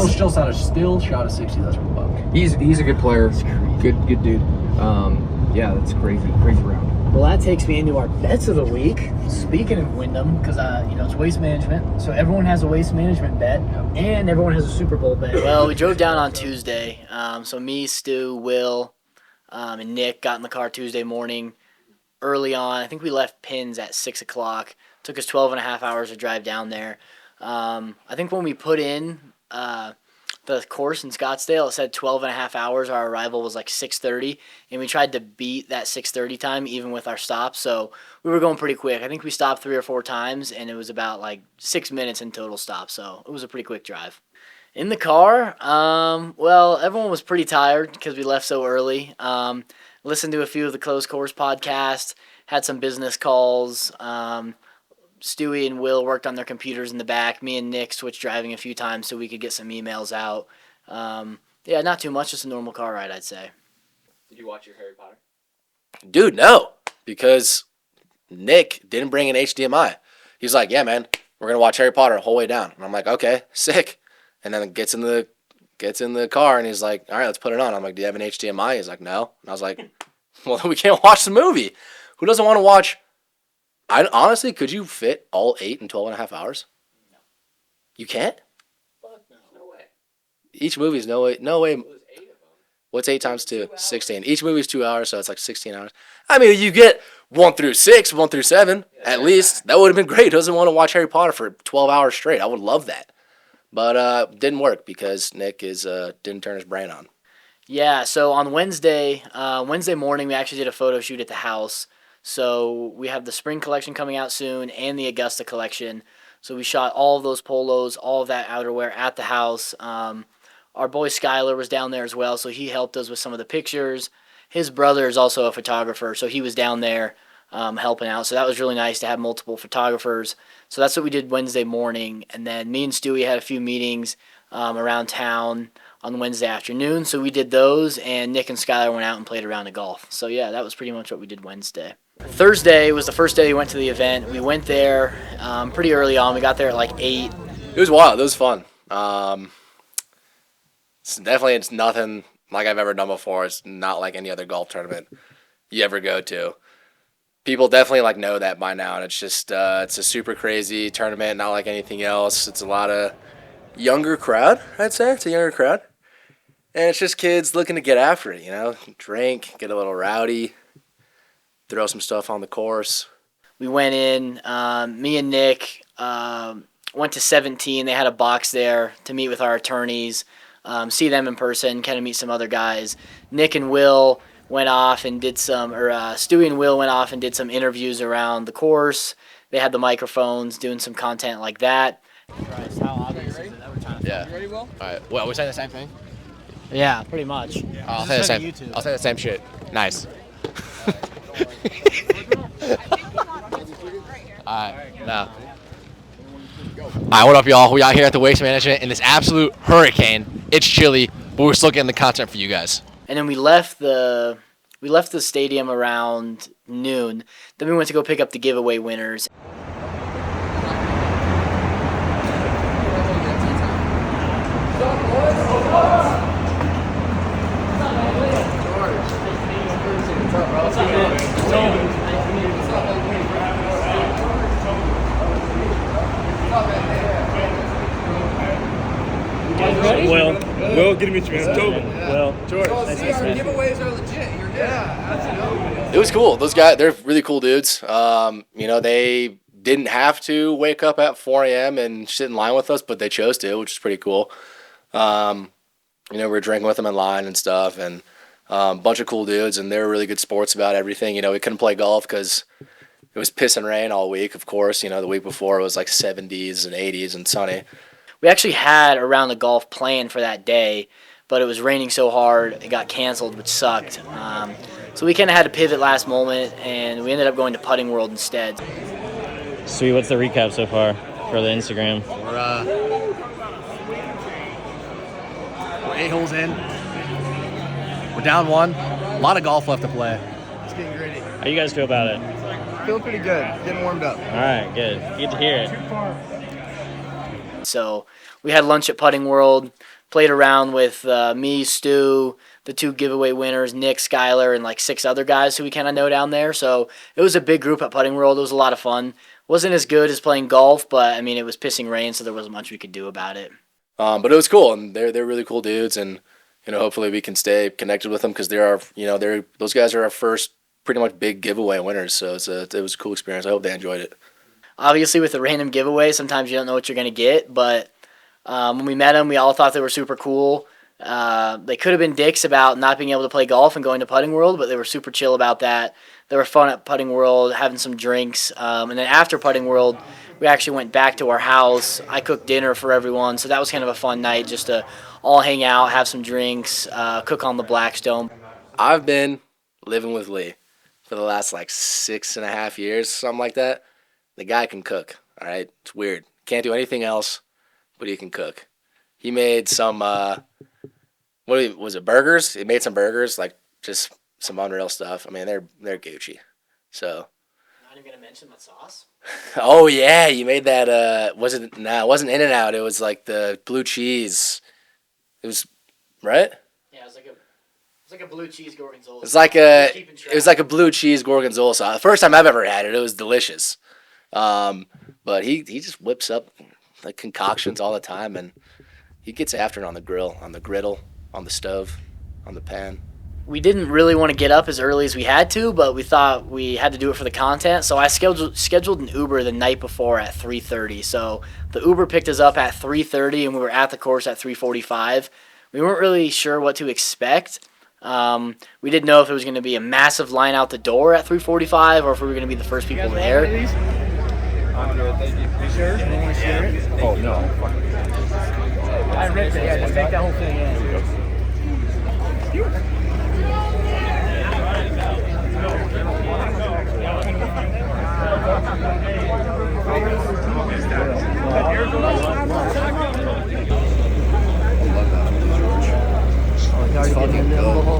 Still shot a 60. That's from Buck. He's a good player. Good dude. Yeah, that's crazy round. Well, that takes me into our bets of the week. Speaking of Wyndham, because it's waste management, so everyone has a waste management bet, and everyone has a Super Bowl bet. Well, we drove down on Tuesday. So me, Stu, Will, and Nick got in the car Tuesday morning early on. I think we left Pins at 6 o'clock. Took us 12 and a half hours to drive down there. I think when we put in the course in Scottsdale, it said 12 and a half hours. Our arrival was like 6:30, and we tried to beat that 6:30 time even with our stops. So we were going pretty quick. I think we stopped 3 or 4 times, and it was about like 6 minutes in total stop. So it was a pretty quick drive. In the car, well, everyone was pretty tired because we left so early. Listened to a few of the Closed Course podcasts, had some business calls. Stewie and Will worked on their computers in the back. Me and Nick switched driving a few times so we could get some emails out. Yeah, not too much, just a normal car ride, I'd say. Did you watch your Harry Potter? Dude, no, because Nick didn't bring an HDMI. He's like, yeah, man, we're going to watch Harry Potter the whole way down. And I'm like, okay, sick. And then gets in the car, and he's like, all right, let's put it on. I'm like, do you have an HDMI? He's like, no. And I was like, well, then we can't watch the movie. Who doesn't want to watch? Honestly, could you fit all 8 in 12 and a half hours? No. You can't? Fuck no. No way. Each movie's no way. Well, there's 8 of them. What's 8 times 2? 16. Each movie's 2 hours, so it's like 16 hours. I mean, you get 1 through 6, 1 through 7, at least. That would have been great. Who doesn't want to watch Harry Potter for 12 hours straight? I would love that. But didn't work because Nick didn't turn his brain on. Yeah, so on Wednesday morning, we actually did a photo shoot at the house. So we have the spring collection coming out soon and the Augusta collection. So we shot all of those polos, all of that outerwear at the house. Our boy Skylar was down there as well, so he helped us with some of the pictures. His brother is also a photographer, so he was down there helping out. So that was really nice to have multiple photographers. So that's what we did Wednesday morning. And then me and Stewie had a few meetings around town on Wednesday afternoon. So we did those, and Nick and Skylar went out and played a round of golf. So yeah, that was pretty much what we did Wednesday. Thursday was the first day we went to the event. We went there pretty early on. We got there at like 8. It was wild. It was fun. It's nothing like I've ever done before. It's not like any other golf tournament you ever go to. People definitely know that by now, and it's just it's a super crazy tournament, not like anything else. It's a lot of younger crowd, I'd say. It's a younger crowd. And it's just kids looking to get after it, drink, get a little rowdy, throw some stuff on the course. We went in, me and Nick went to 17. They had a box there to meet with our attorneys, see them in person, kind of meet some other guys. Nick and Will went off and did Stewie and Will went off and did some interviews around the course. They had the microphones, doing some content like that. Christ, how obvious is it that we're trying to Yeah. You ready, Will? All right. Well, we saying the same thing? Yeah, pretty much. I'll say the same. I'll say the same shit. Nice. Alright, now. Alright, what up, y'all? We out here at the Waste Management in this absolute hurricane. It's chilly, but we're still getting the content for you guys. And then we left the stadium around noon. Then we went to go pick up the giveaway winners. Will, get to meet you, man. Tobin. Well, George. Giveaways are legit. You're good. It was cool. Those guys, they're really cool dudes. They didn't have to wake up at 4 a.m. and sit in line with us, but they chose to, which is pretty cool. We were drinking with them in line and stuff, and a bunch of cool dudes, and they were really good sports about everything. We couldn't play golf because it was piss and rain all week, of course. The week before it was like 70s and 80s and sunny. We actually had a round of golf planned for that day, but it was raining so hard it got canceled, which sucked. So we kind of had to pivot last moment, and we ended up going to Putting World instead. Sweet, what's the recap so far for the Instagram? We're 8 holes in. We're down 1. A lot of golf left to play. It's getting gritty. How you guys feel about it? Feeling pretty good. Getting warmed up. All right, good. Good to hear it. So we had lunch at Putting World, played around with me, Stu, the 2 giveaway winners, Nick, Skylar, and like 6 other guys who we kind of know down there. So it was a big group at Putting World. It was a lot of fun. Wasn't as good as playing golf, but I mean it was pissing rain, so there wasn't much we could do about it. But it was cool, and they're really cool dudes, and hopefully we can stay connected with them because those guys are our first pretty much big giveaway winners. So it was a cool experience. I hope they enjoyed it. Obviously, with a random giveaway, sometimes you don't know what you're going to get, but when we met them, we all thought they were super cool. They could have been dicks about not being able to play golf and going to Putting World, but they were super chill about that. They were fun at Putting World, having some drinks. And then after Putting World, we actually went back to our house. I cooked dinner for everyone, so that was kind of a fun night just to all hang out, have some drinks, cook on the Blackstone. I've been living with Lee for the last like 6.5 years, something like that. The guy can cook, all right? It's weird. Can't do anything else, but he can cook. He made some, was it burgers? He made some burgers, like just some unreal stuff. I mean, they're Gucci. So. Not even going to mention that sauce? Oh, yeah, you made that, it wasn't In-N-Out. It was like the blue cheese. It was, right? Yeah, it was like a blue cheese gorgonzola. It was like a blue cheese gorgonzola sauce. The first time I've ever had it, it was delicious. But he just whips up like concoctions all the time, and he gets after it on the grill, on the griddle, on the stove, on the pan. We didn't really want to get up as early as we had to, but we thought we had to do it for the content. So I scheduled an Uber the night before at 3:30. So the Uber picked us up at 3:30, and we were at the course at 3:45. We weren't really sure what to expect. We didn't know if it was going to be a massive line out the door at 3:45 or if we were going to be the first people there. I'm good, thank you. You sure? You want to share it? Oh, no. I ripped it. Yeah, just take that whole thing in.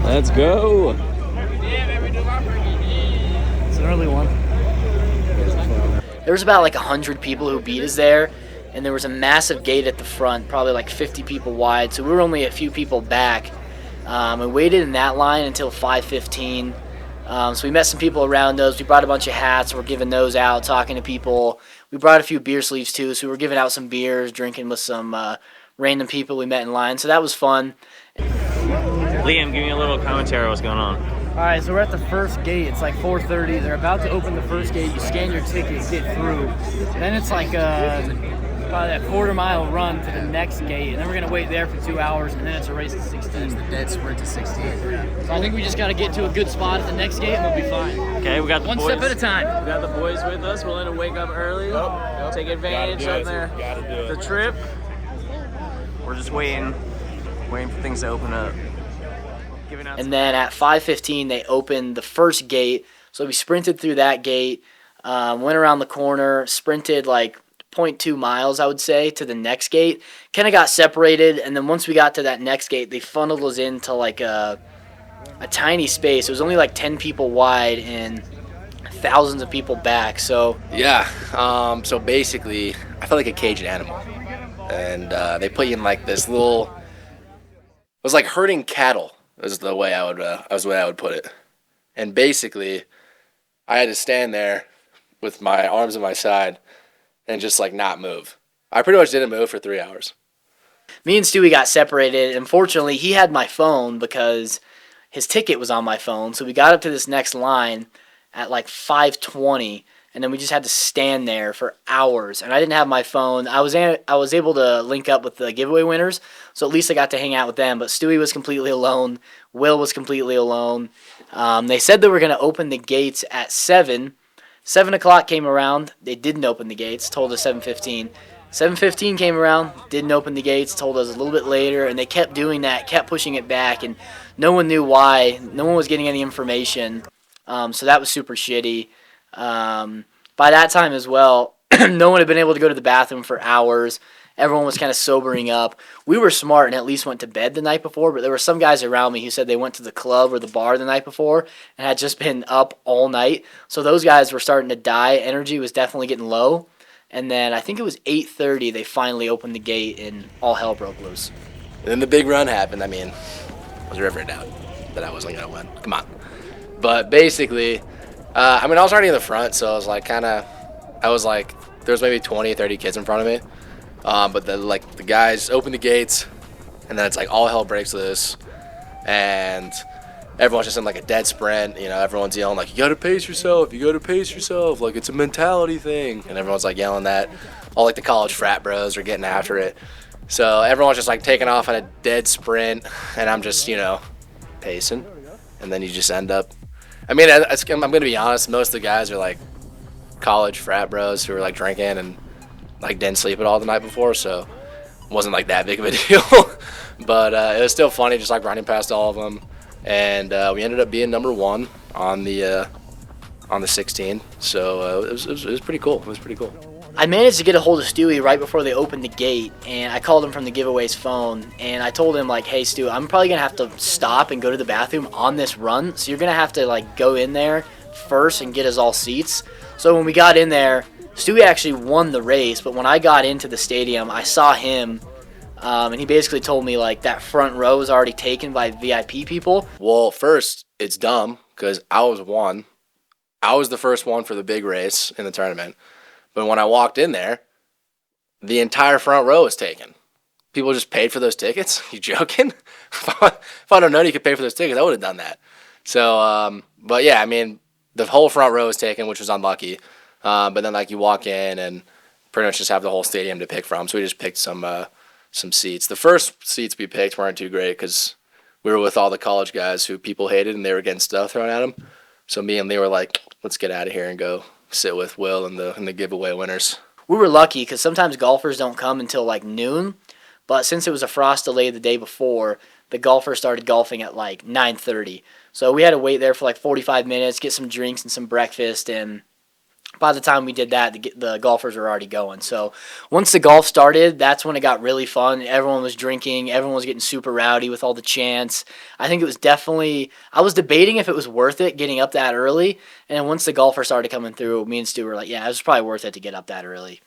Let's go. It's an early one. There was about like 100 people who beat us there, and there was a massive gate at the front, probably like 50 people wide, so we were only a few people back. We waited in that line until 5:15. So we met some people around us. We brought a bunch of hats. We're giving those out, talking to people. We brought a few beer sleeves too, so we were giving out some beers, drinking with some random people we met in line. So that was fun. Liam, give me a little commentary on what's going on. All right, so we're at the first gate. It's like 4:30. They're about to open the first gate. You scan your ticket, get through. Then it's like probably that quarter-mile run to the next gate, and then we're gonna wait there for 2 hours, and then it's a race to 16. It's the dead sprint to 16. So I think we just gotta get to a good spot at the next gate, and we'll be fine. Okay, we got the One boys. step at a time. We got the boys with us. We're going to wake up early, take advantage of the trip. We're just waiting for things to open up. And then at 5:15, they opened the first gate. So we sprinted through that gate, went around the corner, sprinted like 0.2 miles, I would say, to the next gate. Kind of got separated, and then once we got to that next gate, they funneled us into like a tiny space. It was only like 10 people wide and thousands of people back. So Yeah. So basically, I felt like a caged animal, and they put you in like this little. It was like herding cattle. Is the way I would put it. And basically, I had to stand there with my arms at my side and just like not move. I pretty much didn't move for 3 hours. me and Stewie got separated. Unfortunately, he had my phone because his ticket was on my phone. So we got up to this next line at like 5:20, and then we just had to stand there for hours. And I didn't have my phone. I was able to link up with the giveaway winners, so at least I got to hang out with them. But Stewie was completely alone. Will was completely alone. They said they were going to open the gates at 7. 7 o'clock came around. They didn't open the gates. Told us 7:15. 7:15 came around. Didn't open the gates. Told us a little bit later. And they kept doing that. Kept pushing it back. And no one knew why. No one was getting any information. So that was super shitty. By that time as well, no one had been able to go to the bathroom for hours. Everyone was kind of sobering up. We were smart and at least went to bed the night before, but there were some guys around me who said they went to the club or the bar the night before and had just been up all night. So those guys were starting to die. Energy was definitely getting low. And then I think it was 8:30 they finally opened the gate and all hell broke loose. And then the big run happened. I mean, was there ever a doubt that I wasn't going to win? Come on. But basically, I mean, I was already in the front, so I was like there was maybe 20, 30 kids in front of me. But the guys open the gates, and then it's like all hell breaks loose. And everyone's just in like a dead sprint. You know, everyone's yelling like, you gotta pace yourself, like it's a mentality thing. And everyone's like yelling that. All like the college frat bros are getting after it. So everyone's just like taking off on a dead sprint, and I'm just, you know, pacing. And then you just end up, I mean, I'm gonna be honest, most of the guys are like college frat bros who are like drinking and like didn't sleep at all the night before, so it wasn't like that big of a deal. But it was still funny just like running past all of them. And we ended up being number 1 on the 16. So it was pretty cool. It was pretty cool. I managed to get a hold of Stewie right before they opened the gate, and I called him from the giveaway's phone, and I told him, like, hey, Stu, I'm probably going to have to stop and go to the bathroom on this run, so you're going to have to, like, go in there first and get us all seats. So when we got in there, Stewie actually won the race, but when I got into the stadium, I saw him, and he basically told me, like, that front row was already taken by VIP people. Well, first, it's dumb, because I was the first one for the big race in the tournament. But when I walked in there, the entire front row was taken. People just paid for those tickets? You joking? If I'd have known you could pay for those tickets, I would have done that. So, but yeah, I mean, the whole front row was taken, which was unlucky. But then, like, you walk in and pretty much just have the whole stadium to pick from. So we just picked some seats. The first seats we picked weren't too great because we were with all the college guys who people hated, and they were getting stuff thrown at them. So me and Lee were like, let's get out of here and go sit with Will and the giveaway winners. We were lucky because sometimes golfers don't come until like noon, but since it was a frost delay the day before, the golfers started golfing at like 9:30. So we had to wait there for like 45 minutes, get some drinks and some breakfast, and by the time we did that, the golfers were already going. So once the golf started, that's when it got really fun. Everyone was drinking. Everyone was getting super rowdy with all the chants. I think it was definitely – I was debating if it was worth it getting up that early. And then once the golfers started coming through, me and Stu were like, yeah, it was probably worth it to get up that early.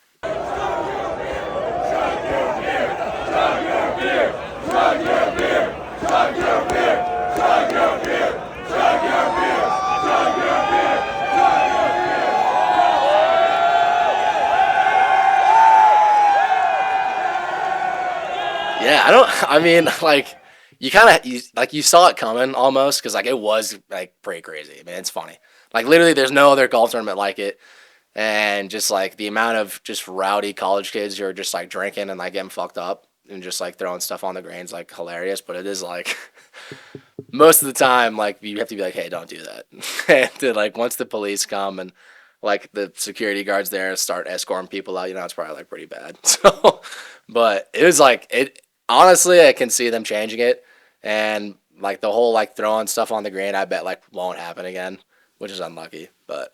Yeah, you saw it coming almost because, like, it was, like, pretty crazy. I mean, it's funny. Like, literally, there's no other golf tournament like it. And just, like, the amount of just rowdy college kids who are just, like, drinking and, like, getting fucked up and just, like, throwing stuff on the greens, like, hilarious. But it is, like, most of the time, like, you have to be like, hey, don't do that. And then, like, once the police come and, like, the security guards there start escorting people out, you know, it's probably, like, pretty bad. So, but it was, like, honestly, I can see them changing it, and like the whole like throwing stuff on the green, I bet like won't happen again, which is unlucky. But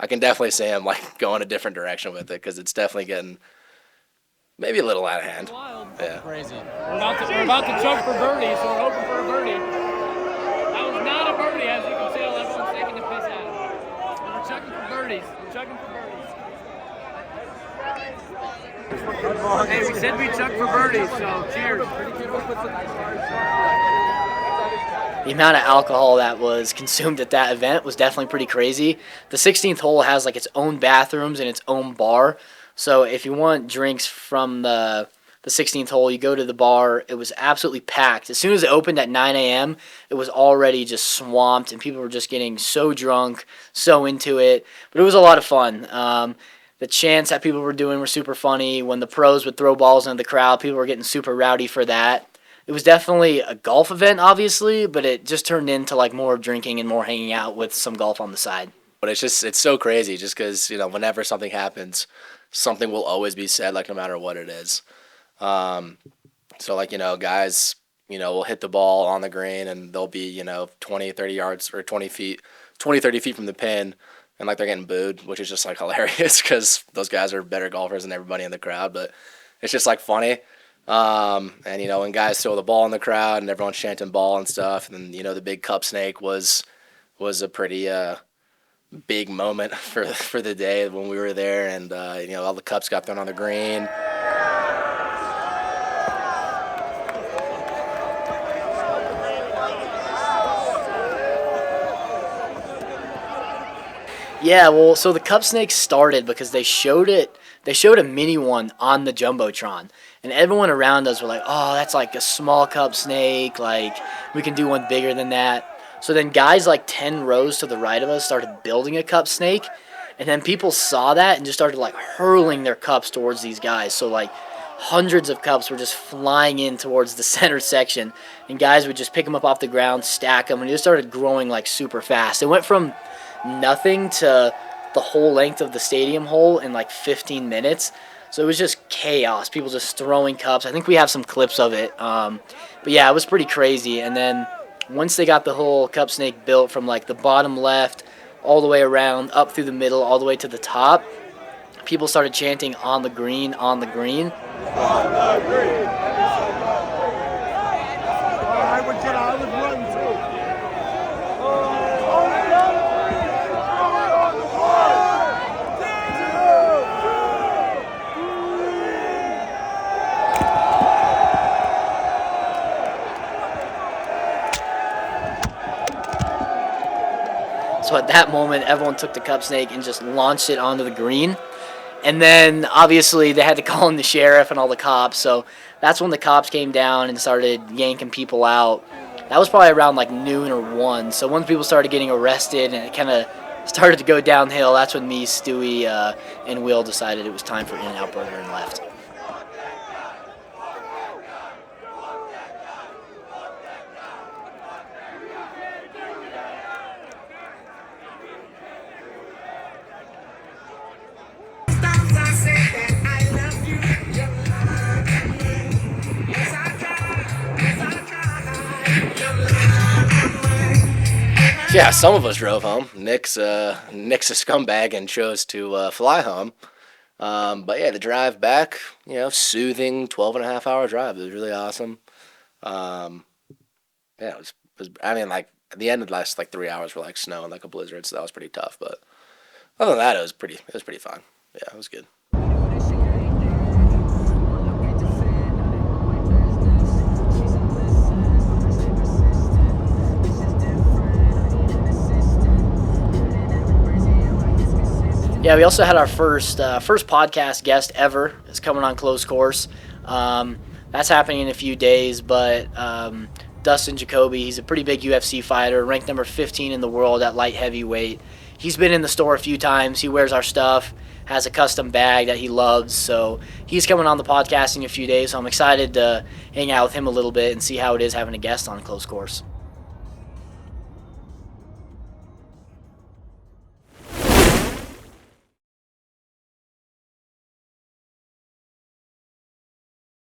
I can definitely see him like going a different direction with it because it's definitely getting maybe a little out of hand. Yeah. Crazy. We're about to choke for birdie, so we're hoping for a birdie. That was not a birdie, as you can tell. Everyone's taking the piss out of it. We're checking for birdies. Hey, we said we chuck for birdies, so cheers. The amount of alcohol that was consumed at that event was definitely pretty crazy. The 16th hole has like its own bathrooms and its own bar. So if you want drinks from the 16th hole, you go to the bar. It was absolutely packed. As soon as it opened at 9 a.m., it was already just swamped, and people were just getting so drunk, so into it. But it was a lot of fun. The chants that people were doing were super funny. When the pros would throw balls into the crowd, people were getting super rowdy for that. It was definitely a golf event, obviously, but it just turned into like more drinking and more hanging out with some golf on the side. But it's so crazy just because, you know, whenever something happens, something will always be said, like no matter what it is. So like, you know, guys, you know, will hit the ball on the green and they'll be, you know, 20, 30 yards or 20, 30 feet from the pin. And, like, they're getting booed, which is just, like, hilarious because those guys are better golfers than everybody in the crowd. But it's just, like, funny. And, you know, when guys throw the ball in the crowd and everyone's chanting ball and stuff, and then, you know, the big cup snake was a pretty big moment for the day when we were there, and all the cups got thrown on the green. Yeah, well, so the cup snake started because they showed a mini one on the Jumbotron. And everyone around us were like, oh, that's like a small cup snake. Like, we can do one bigger than that. So then guys like 10 rows to the right of us started building a cup snake. And then people saw that and just started like hurling their cups towards these guys. So like hundreds of cups were just flying in towards the center section. And guys would just pick them up off the ground, stack them, and it just started growing like super fast. It went from nothing to the whole length of the stadium hole in like 15 minutes. So it was just chaos. People just throwing cups. I think we have some clips of it. But yeah, it was pretty crazy. And then once they got the whole cup snake built from like the bottom left all the way around, up through the middle, all the way to the top, people started chanting on the green, on the green. On the green. I would run too. So at that moment, everyone took the cup snake and just launched it onto the green. And then, obviously, they had to call in the sheriff and all the cops. So that's when the cops came down and started yanking people out. That was probably around like noon or 1. So once people started getting arrested and it kind of started to go downhill, that's when me, Stewie, and Will decided it was time for In-N-Out Burger and left. Yeah, some of us drove home. Nick's a scumbag and chose to fly home. But yeah, the drive back, soothing 12.5-hour drive. It was really awesome. Yeah, it was. I mean, like at the end of the last like 3 hours were like snow and like a blizzard, so that was pretty tough. But other than that, it was pretty fun. Yeah, it was good. Yeah, we also had our first podcast guest ever. It's coming on Close Course. That's happening in a few days, but Dustin Jacoby, he's a pretty big UFC fighter, ranked number 15 in the world at light heavyweight. He's been in the store a few times. He wears our stuff, has a custom bag that he loves. So he's coming on the podcast in a few days. So I'm excited to hang out with him a little bit and see how it is having a guest on Close Course.